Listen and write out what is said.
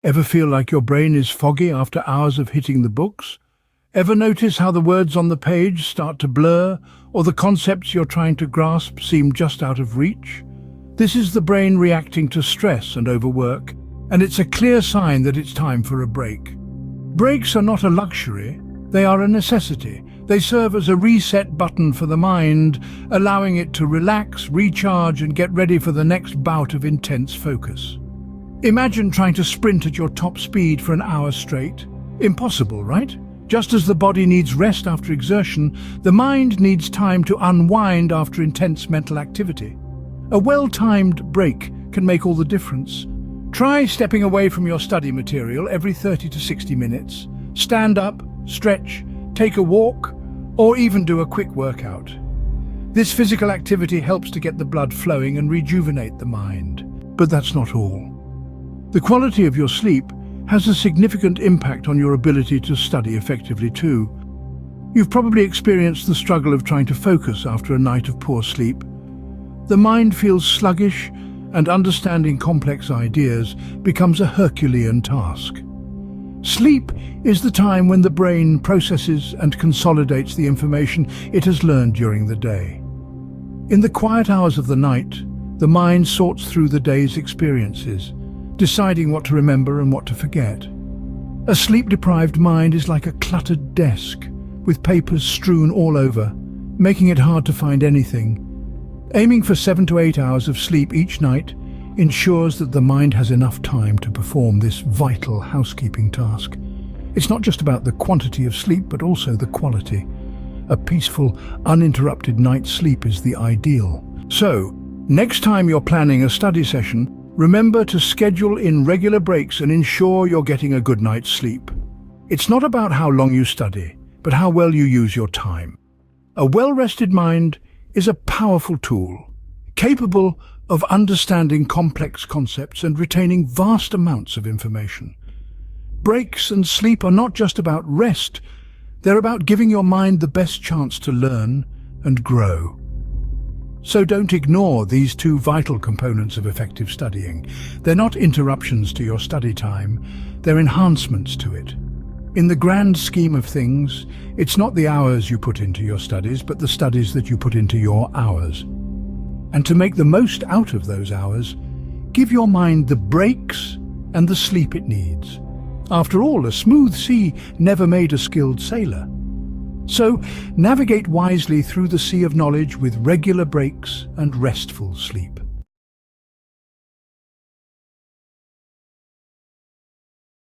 Ever feel like your brain is foggy after hours of hitting the books? Ever notice how the words on the page start to blur, or the concepts you're trying to grasp seem just out of reach? This is the brain reacting to stress and overwork, and it's a clear sign that it's time for a break. Breaks are not a luxury, they are a necessity. They serve as a reset button for the mind, allowing it to relax, recharge, and get ready for the next bout of intense focus. Imagine trying to sprint at your top speed for an hour straight. Impossible, right? Just as the body needs rest after exertion, the mind needs time to unwind after intense mental activity. A well-timed break can make all the difference. Try stepping away from your study material every 30 to 60 minutes. Stand up, stretch, take a walk, or even do a quick workout. This physical activity helps to get the blood flowing and rejuvenate the mind. But that's not all. The quality of your sleep has a significant impact on your ability to study effectively too. You've probably experienced the struggle of trying to focus after a night of poor sleep. The mind feels sluggish, and understanding complex ideas becomes a Herculean task. Sleep is the time when the brain processes and consolidates the information it has learned during the day. In the quiet hours of the night, the mind sorts through the day's experiences, deciding what to remember and what to forget. A sleep-deprived mind is like a cluttered desk, with papers strewn all over, making it hard to find anything. Aiming for 7 to 8 hours of sleep each night ensures that the mind has enough time to perform this vital housekeeping task. It's not just about the quantity of sleep, but also the quality. A peaceful, uninterrupted night's sleep is the ideal. So, next time you're planning a study session, remember to schedule in regular breaks and ensure you're getting a good night's sleep. It's not about how long you study, but how well you use your time. A well-rested mind is a powerful tool, capable of understanding complex concepts and retaining vast amounts of information. Breaks and sleep are not just about rest, they're about giving your mind the best chance to learn and grow. So don't ignore these two vital components of effective studying. They're not interruptions to your study time, they're enhancements to it. In the grand scheme of things, it's not the hours you put into your studies, but the studies that you put into your hours. And to make the most out of those hours, give your mind the breaks and the sleep it needs. After all, a smooth sea never made a skilled sailor. So, navigate wisely through the sea of knowledge with regular breaks and restful sleep.